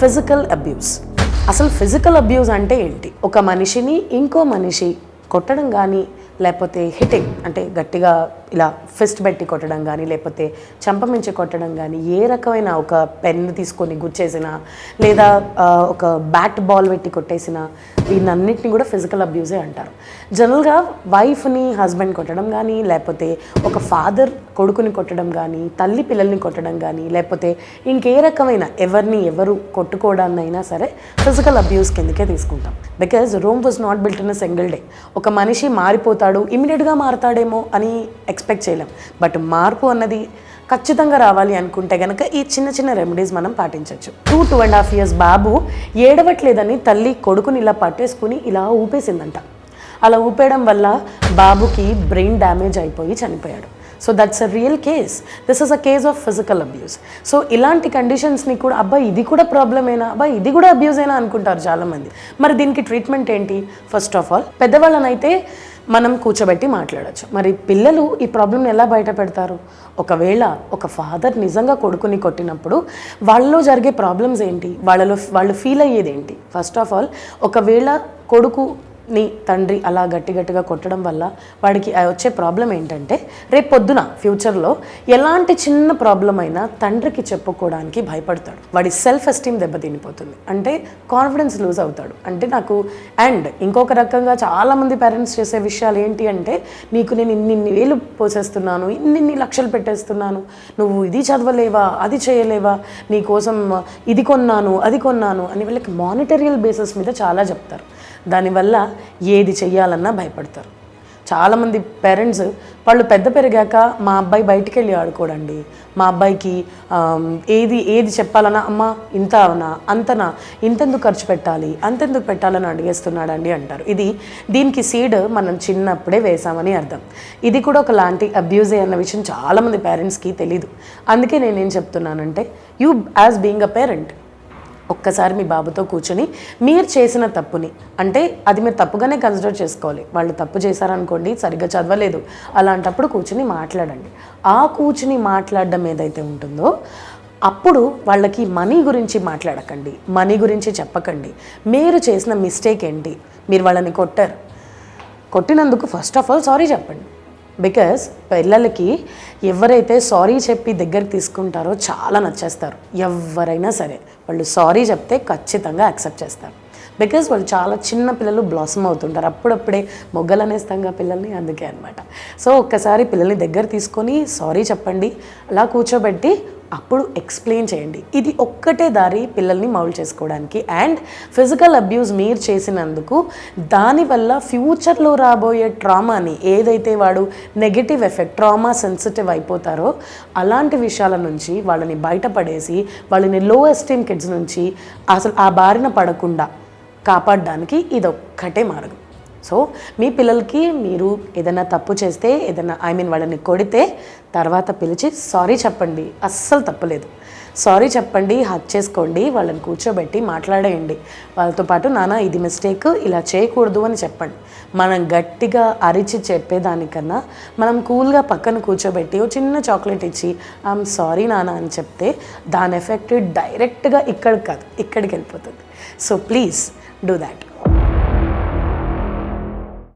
Physical abuse. అసలు physical abuse అంటే ఏంటి? ఒక మనిషిని ఇంకో మనిషి కొట్టడం కానీ, లేకపోతే హిట్టింగ్ అంటే గట్టిగా ఇలా ఫిస్ట్ పెట్టి కొట్టడం కానీ, లేకపోతే చెంపమించి కొట్టడం కానీ, ఏ రకమైన ఒక పెన్ తీసుకొని గుచ్చేసిన, లేదా ఒక బ్యాట్ బాల్ పెట్టి కొట్టేసిన, దీన్నన్నింటినీ కూడా ఫిజికల్ అబ్యూసే అంటారు. జనరల్గా వైఫ్ని హస్బెండ్ కొట్టడం కానీ, లేకపోతే ఒక ఫాదర్ కొడుకుని కొట్టడం కానీ, తల్లి పిల్లల్ని కొట్టడం కానీ, లేకపోతే ఇంకే రకమైన ఎవరు కొట్టుకోవడాన్నైనా సరే ఫిజికల్ అబ్యూస్ కిందకే తీసుకుంటాం. Because Rome was not built in a single day. ఒక మనిషి మారిపోతాడు, ఇమీడియట్గా మారుతాడేమో అని ఎక్స్పెక్ట్ చేయలేం. బట్ మార్పు అన్నది ఖచ్చితంగా రావాలి అనుకుంటే కనుక ఈ చిన్న చిన్న రెమెడీస్ మనం పాటించవచ్చు. 2.5 years బాబు ఏడవట్లేదని తల్లి కొడుకుని ఇలా పట్టేసుకుని ఇలా ఊపేసిందంట. అలా ఊపేయడం వల్ల బాబుకి బ్రెయిన్ డ్యామేజ్ అయిపోయి చనిపోయాడు. So that's a real case. This is a case of physical abuse. So ఇలాంటి కండిషన్స్ని కూడా ఇది కూడా ప్రాబ్లమేనా, ఇది కూడా అబ్యూజేనా అనుకుంటారు చాలామంది. మరి దీనికి ట్రీట్మెంట్ ఏంటి? ఫస్ట్ ఆఫ్ ఆల్ పెద్దవాళ్ళనైతే మనం కూర్చోబెట్టి మాట్లాడచ్చు. మరి పిల్లలు ఈ ప్రాబ్లమ్ని ఎలా బయట పెడతారు? ఒకవేళ ఒక ఫాదర్ నిజంగా కొడుకుని కొట్టినప్పుడు వాళ్ళలో జరిగే ప్రాబ్లమ్స్ ఏంటి, వాళ్ళు ఫీల్ అయ్యేది ఏంటి? ఫస్ట్ ఆఫ్ ఆల్ ఒకవేళ కొడుకుని తండ్రి అలా గట్టిగా కొట్టడం వల్ల వాడికి వచ్చే ప్రాబ్లం ఏంటంటే, రేపు పొద్దున ఫ్యూచర్లో ఎలాంటి చిన్న ప్రాబ్లం అయినా తండ్రికి చెప్పుకోవడానికి భయపడతాడు. వాడి సెల్ఫ్ ఎస్టీమ్ దెబ్బతినిపోతుంది. అంటే కాన్ఫిడెన్స్ లూజ్ అవుతాడు. అంటే అండ్ ఇంకొక రకంగా చాలామంది పేరెంట్స్ చేసే విషయాలు ఏంటి అంటే, నీకు నేను ఇన్ని వేలు పోసేస్తున్నాను, ఇన్ని లక్షలు పెట్టేస్తున్నాను, నువ్వు ఇది చదవలేవా, అది చేయలేవా, నీకోసం ఇది కొన్నాను అది కొన్నాను అని వీళ్ళకి మానిటరియల్ బేసిస్ మీద చాలా చెప్తారు. దానివల్ల ఏది చెయ్యాలన్నా భయపడతారు. చాలామంది పేరెంట్స్ వాళ్ళు పెరిగాక మా అబ్బాయి బయటికి వెళ్ళి ఆడుకోడండి, మా అబ్బాయికి ఏది చెప్పాలన్నా అమ్మ ఇంత అవునా అంతనా, ఇంతెందుకు ఖర్చు పెట్టాలి అంతెందుకు పెట్టాలని అడిగేస్తున్నాడండి అంటారు. దీనికి సీడ్ మనం చిన్నప్పుడే వేసామని అర్థం. ఇది కూడా ఒకలాంటి అబ్యూజే అన్న విషయం చాలామంది పేరెంట్స్కి తెలీదు. అందుకే నేనేం చెప్తున్నానంటే, you as being a parent ఒక్కసారి మీ బాబుతో కూర్చొని మీరు చేసిన తప్పుని, అంటే అది మీరు తప్పుగానే కన్సిడర్ చేసుకోవాలి. వాళ్ళు తప్పు చేశారనుకోండి, సరిగ్గా చదవలేదు, అలాంటప్పుడు కూర్చొని మాట్లాడండి. ఆ కూర్చుని మాట్లాడడం ఏదైతే ఉంటుందో అప్పుడు వాళ్ళకి మనీ గురించి మాట్లాడకండి, మనీ గురించి చెప్పకండి. మీరు చేసిన మిస్టేక్ ఏంటి, మీరు వాళ్ళని కొట్టినందుకు ఫస్ట్ ఆఫ్ ఆల్ సారీ చెప్పండి. బికాజ్ పిల్లలకి ఎవరైతే సారీ చెప్పి దగ్గరికి తీసుకుంటారో చాలా నచ్చేస్తారు. ఎవరైనా సరే వాళ్ళు సారీ చెప్తే ఖచ్చితంగా యాక్సెప్ట్ చేస్తారు. బికాజ్ వాళ్ళు చాలా చిన్న పిల్లలు బ్లాసమ్ అవుతుంటారు. అప్పుడప్పుడే మొగ్గలు అనేస్తాంగా పిల్లల్ని, అందుకే అనమాట. సో ఒక్కసారి పిల్లల్ని దగ్గర తీసుకొని సారీ చెప్పండి, అలా కూర్చోబెట్టి అప్పుడు ఎక్స్ప్లెయిన్ చేయండి. ఇది ఒక్కటే దారి పిల్లల్ని మౌల్డ్ చేసుకోవడానికి. అండ్ ఫిజికల్ అబ్యూస్ మీరు చేసినందుకు దానివల్ల ఫ్యూచర్లో రాబోయే ట్రామాని, ఏదైతే వాడు నెగటివ్ ఎఫెక్ట్ ట్రామా సెన్సిటివ్ అయిపోతారో అలాంటి విషయాల నుంచి వాళ్ళని బయటపడేసి వాళ్ళని లో ఎస్టీమ్ కిడ్స్ నుంచి అసలు ఆ బారిన పడకుండా కాపాడడానికి ఇదొక్కటే మార్గం. సో మీ పిల్లలకి మీరు ఏదైనా తప్పు చేస్తే, వాళ్ళని కొడితే తర్వాత పిలిచి సారీ చెప్పండి. అస్సలు తప్పులేదు, సారీ చెప్పండి, హక్ చేసుకోండి, వాళ్ళని కూర్చోబెట్టి మాట్లాడేయండి. వాళ్ళతో పాటు నాన్న ఇది మిస్టేక్, ఇలా చేయకూడదు అని చెప్పండి. మనం గట్టిగా అరిచి చెప్పేదానికన్నా మనం కూల్గా పక్కన కూర్చోబెట్టి ఓ చిన్న చాక్లెట్ ఇచ్చి ఐఎమ్ సారీ నాన్న అని చెప్తే దాని ఎఫెక్ట్ డైరెక్ట్గా ఇక్కడికి కాదు ఇక్కడికి వెళ్ళిపోతుంది. So please do that.